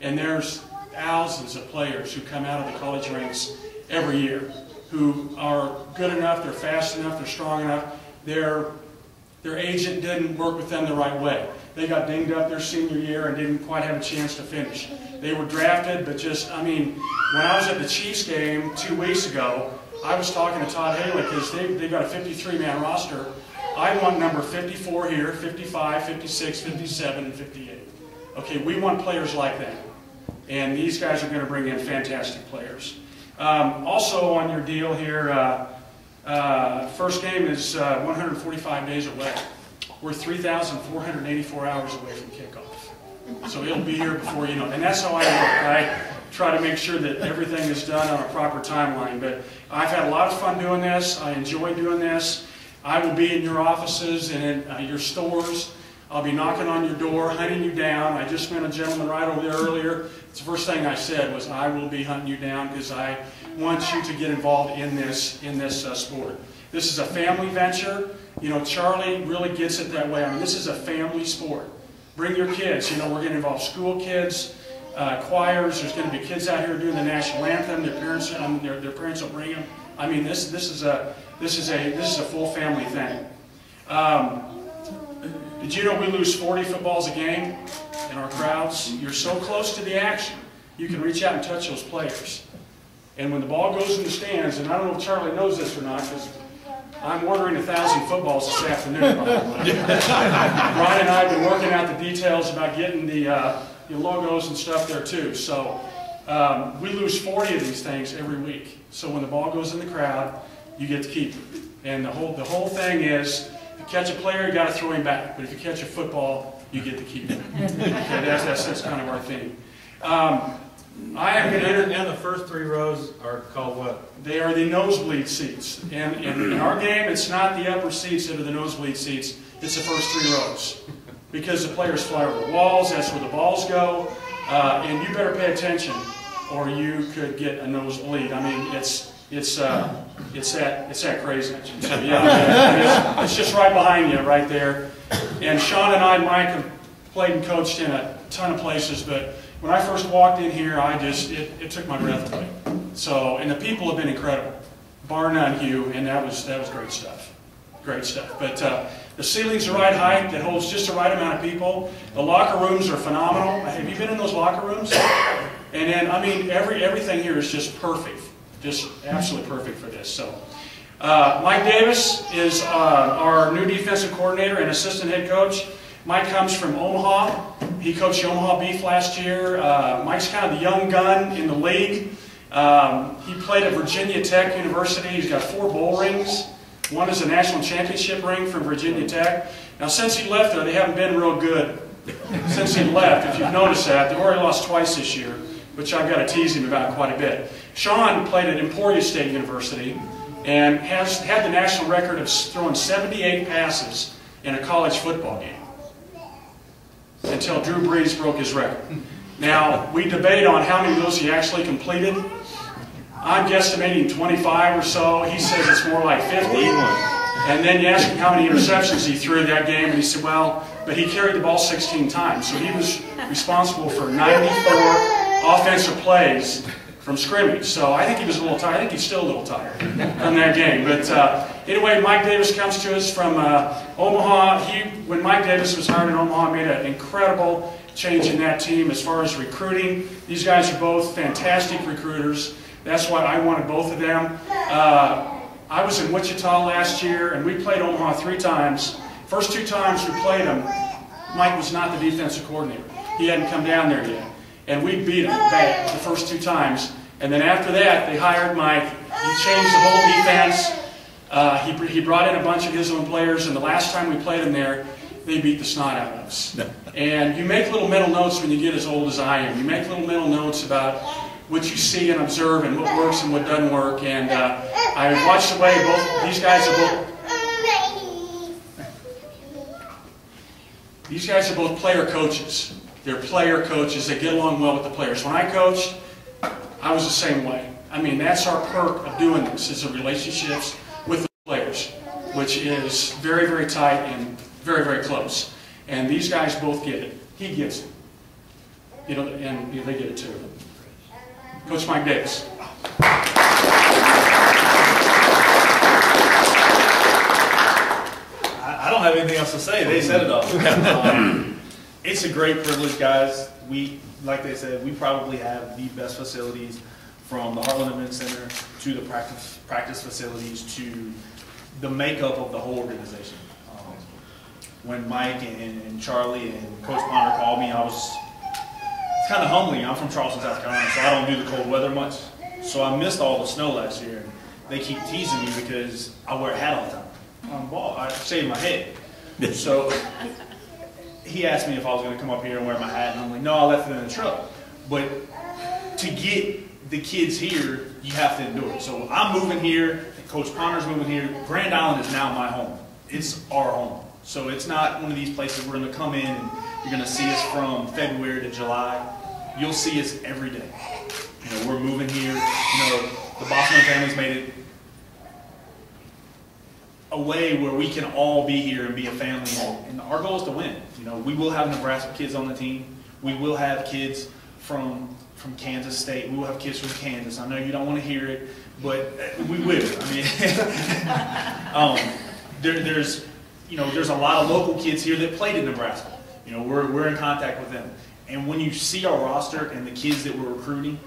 And there's thousands of players who come out of the college ranks every year who are good enough, they're fast enough, they're strong enough. Their agent didn't work with them the right way. They got dinged up their senior year and didn't quite have a chance to finish. They were drafted, but just, I mean, when I was at the Chiefs game 2 weeks ago, I was talking to Todd Haley because they've got a 53-man roster. I want number 54 here, 55, 56, 57, and 58. Okay, we want players like that. And these guys are going to bring in fantastic players. Also on your deal here, first game is 145 days away. We're 3,484 hours away from kickoff. So it'll be here before you know it. And that's how I work. I try to make sure that everything is done on a proper timeline. But I've had a lot of fun doing this. I enjoy doing this. I will be in your offices and in your stores. I'll be knocking on your door, hunting you down. I just met a gentleman right over there earlier. It's the first thing I said was, I will be hunting you down because I want you to get involved in this sport. This is a family venture. You know, Charlie really gets it that way. I mean, this is a family sport. Bring your kids. You know, we're going to involve school kids, choirs. There's going to be kids out here doing the national anthem. Their parents will bring them. I mean, this is a full family thing. Did you know we lose 40 footballs a game in our crowds? You're so close to the action, you can reach out and touch those players. And when the ball goes in the stands, and I don't know if Charlie knows this or not, because I'm ordering 1,000 footballs this afternoon. Brian and I have been working out the details about getting the logos and stuff there too. So we lose 40 of these things every week. So when the ball goes in the crowd, you get to keep it. And the whole thing is, if you catch a player, you got to throw him back. But if you catch a football, you get to keep it. Okay, that's kind of our theme. I am going to enter. And the first 3 rows are called what? They are the nosebleed seats. And in our game, it's not the upper seats that are the nosebleed seats. It's the first 3 rows. Because the players fly over the walls, that's where the balls go. And you better pay attention, or you could get a nosebleed. I mean, it's that crazy. So, yeah, it's just right behind you, right there. And Sean and I, Mike, have played and coached in a ton of places, but when I first walked in here, it took my breath away. So, and the people have been incredible, bar none, Hugh, and that was great stuff. Great stuff. But the ceiling's the right height. It holds just the right amount of people. The locker rooms are phenomenal. Have you been in those locker rooms? And then, I mean, everything here is just perfect. Just absolutely perfect for this. So, Mike Davis is our new defensive coordinator and assistant head coach. Mike comes from Omaha. He coached the Omaha Beef last year. Mike's kind of the young gun in the league. He played at Virginia Tech University. He's got 4 bowl rings. One is a national championship ring from Virginia Tech. Now, since he left there, they haven't been real good. Since he left, if you've noticed that, they've already lost twice this year, which I've got to tease him about quite a bit. Sean played at Emporia State University and has had the national record of throwing 78 passes in a college football game until Drew Brees broke his record. Now, we debate on how many of those he actually completed. I'm guesstimating 25 or so. He says it's more like 50. And then you ask him how many interceptions he threw that game, and he said, well, but he carried the ball 16 times. So he was responsible for 94 offensive plays from scrimmage. So I think he was a little tired. I think he's still a little tired from that game. But anyway, Mike Davis comes to us from Omaha. When Mike Davis was hired in Omaha, made an incredible change in that team as far as recruiting. These guys are both fantastic recruiters. That's why I wanted both of them. I was in Wichita last year, and we played Omaha 3 times. First 2 times we played them, Mike was not the defensive coordinator. He hadn't come down there yet. And we beat him bad the first 2 times. And then after that, they hired Mike. He changed the whole defense. He brought in a bunch of his own players, and the last time we played him there, they beat the snot out of us. And you make little mental notes when you get as old as I am. You make little mental notes about what you see and observe and what works and what doesn't work. And I watched the way these guys are both player coaches. They're player coaches. They get along well with the players. When I coached, I was the same way. I mean, that's our perk of doing this, is the relationships with the players, which is very, very tight and very, very close. And these guys both get it. He gets it. you know, and they get it too. Coach Mike Davis. I don't have anything else to say. They said it all. It's a great privilege, guys. Like they said, we probably have the best facilities, from the Heartland Event Center to the practice facilities to the makeup of the whole organization. When Mike and Charlie and Coach Ponder called me, it's kind of humbling. I'm from Charleston, South Carolina, so I don't do the cold weather much. So I missed all the snow last year. They keep teasing me because I wear a hat all the time. I shave my head. So he asked me if I was going to come up here and wear my hat, and I'm like, no, I left it in the truck. But to get the kids here, you have to endure it. So I'm moving here, Coach Ponder's moving here. Grand Island is now my home. It's our home. So it's not one of these places we're going to come in and you're going to see us from February to July. You'll see us every day. You know, we're moving here. You know, the Boston family's made it a way where we can all be here and be a family, and our goal is to win. You know, we will have Nebraska kids on the team. We will have kids from Kansas State. We will have kids from Kansas. I know you don't want to hear it, but we will. I mean, there's a lot of local kids here that played in Nebraska. You know, we're in contact with them, and when you see our roster and the kids that we're recruiting,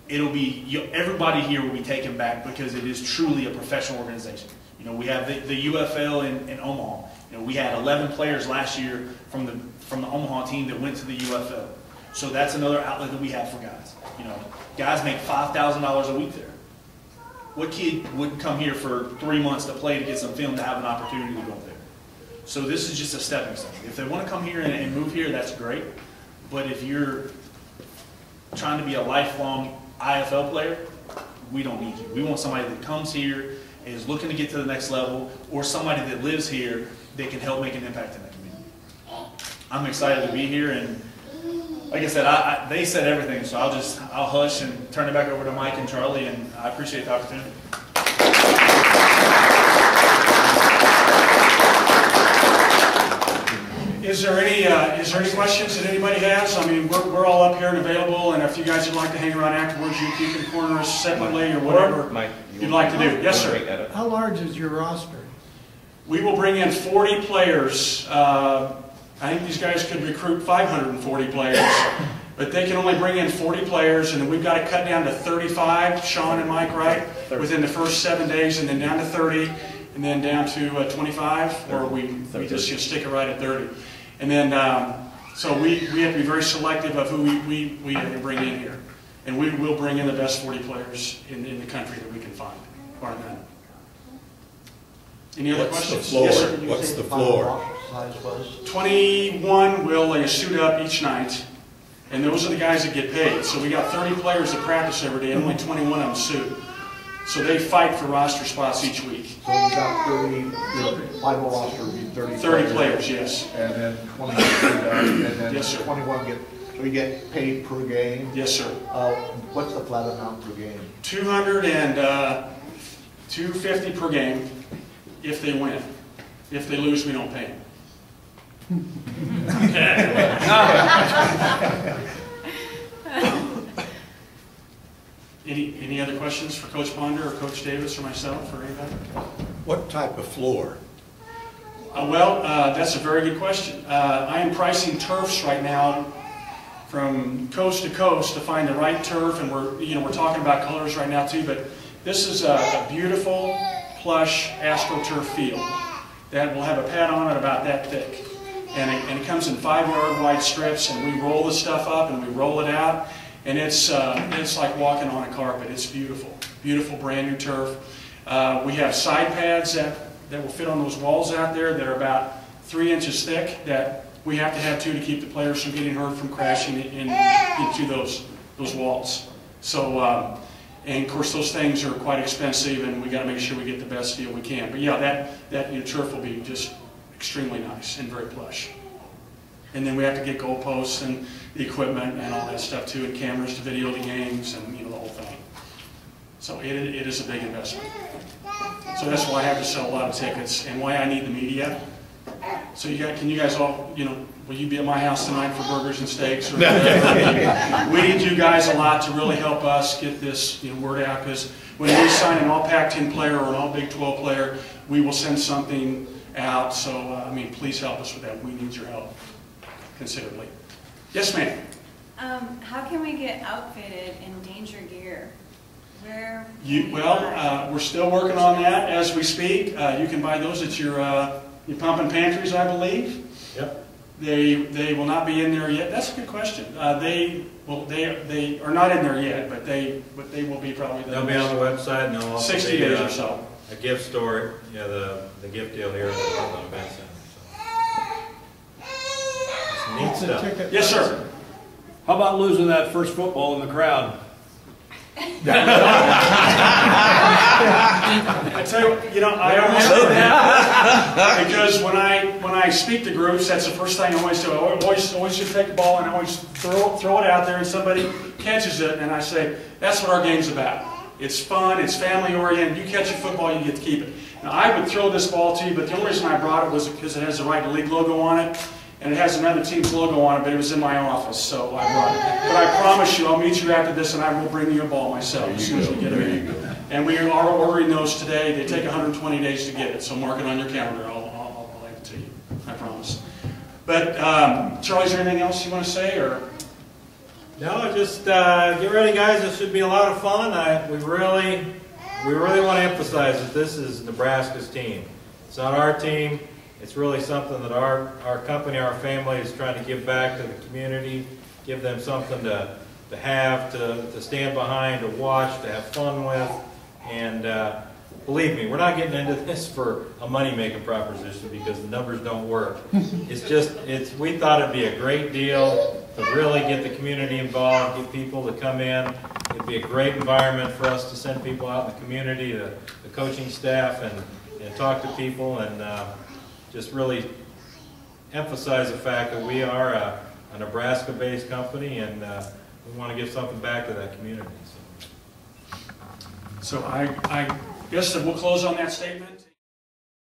it'll be everybody here will be taken back because it is truly a professional organization. You know, we have the UFL in Omaha. You know, we had 11 players last year from the Omaha team that went to the UFL. So that's another outlet that we have for guys. You know, guys make $5,000 a week there. What kid would come here for 3 months to play to get some film to have an opportunity to go there? So this is just a stepping stone. If they want to come here and move here, that's great. But if you're trying to be a lifelong IFL player, we don't need you. We want somebody that comes here, is looking to get to the next level, or somebody that lives here that can help make an impact in the community. I'm excited to be here, and like I said, they said everything, so I'll hush and turn it back over to Mike and Charlie, and I appreciate the opportunity. Is there any questions that anybody has? I mean, we're all up here and available, and if you guys would like to hang around afterwards, you can corner us separately or whatever you'd like to do. Yes, sir. How large is your roster? We will bring in 40 players. I think these guys could recruit 540 players, but they can only bring in 40 players, and then we've got to cut down to 35, Sean and Mike, right? Within the first 7 days, and then down to 30, and then down to 25, or we just stick it right at 30. And then, so we have to be very selective of who we bring in here. And we will bring in the best 40 players in the country that we can find, bar none. Any other questions? Yes, sir. What's the floor? 21 will suit up each night, and those are the guys that get paid. So we got 30 players that practice every day, and only 21 of them suit. So they fight for roster spots each week. So you got 30, your final roster would be 30 players, yes. And then 20 and then Yes, sir. 21 so you get paid per game? Yes, sir. What's the flat amount per game? 200 and $250 per game if they win. If they lose, we don't pay them. Any other questions for Coach Ponder or Coach Davis or myself or anybody? What type of floor? That's a very good question. I am pricing turfs right now from coast to coast to find the right turf, and we're talking about colors right now too. But this is a beautiful plush AstroTurf field that will have a pad on it about that thick, and it comes in 5-yard wide strips, and we roll the stuff up and we roll it out, and it's like walking on a carpet. It's beautiful, beautiful brand new turf. We have side pads that will fit on those walls out there that are about 3 inches thick that we have to have too to keep the players from getting hurt from crashing into those walls. So, and of course those things are quite expensive, and we got to make sure we get the best deal we can. But yeah, that turf will be just extremely nice and very plush. And then we have to get goalposts and the equipment and all that stuff too, and cameras to video the games and the whole thing. So it is a big investment. So that's why I have to sell a lot of tickets and why I need the media. So can you guys all, will you be at my house tonight for burgers and steaks? Or we need you guys a lot to really help us get this word out, because when we sign an all Pac-10 player or an all Big 12 player, we will send something out. So, please help us with that. We need your help considerably. Yes, ma'am. How can we get outfitted in danger gear? Where? We're still working on that as we speak. You can buy those at your pump and pantries, I believe. Yep. They will not be in there yet. That's a good question. They are not in there yet, but they will be probably. They'll be on the website, and they'll also 60 be days or so. A gift store, the gift deal here at the event center. So. Neat stuff. Yes, sir. How about losing that first football in the crowd? I tell you, I always do that because when I speak to groups, that's the first thing I always do. I always just take the ball and I always throw it out there, and somebody catches it, and I say, that's what our game's about. It's fun, it's family oriented. You catch a football, you get to keep it. Now, I would throw this ball to you, but the only reason I brought it was because it has the Right to League logo on it, and it has another team's logo on it, but it was in my office, so I brought it. But I promise you, I'll meet you after this, and I will bring you a ball myself as soon as we get it in. And we are ordering those today. They take 120 days to get it, so mark it on your calendar. I'll leave it to you. I promise. But Charlie, is there anything else you want to say, or? No, just get ready, guys. This should be a lot of fun. We really want to emphasize that this is Nebraska's team. It's not our team. It's really something that our company, our family is trying to give back to the community, give them something to have, to stand behind, to watch, to have fun with. And believe me, we're not getting into this for a money-making proposition because the numbers don't work. It's just, we thought it'd be a great deal to really get the community involved, get people to come in. It'd be a great environment for us to send people out in the community, the coaching staff, and talk to people, and just really emphasize the fact that we are a Nebraska-based company, and we want to give something back to that community. So I guess that we'll close on that statement.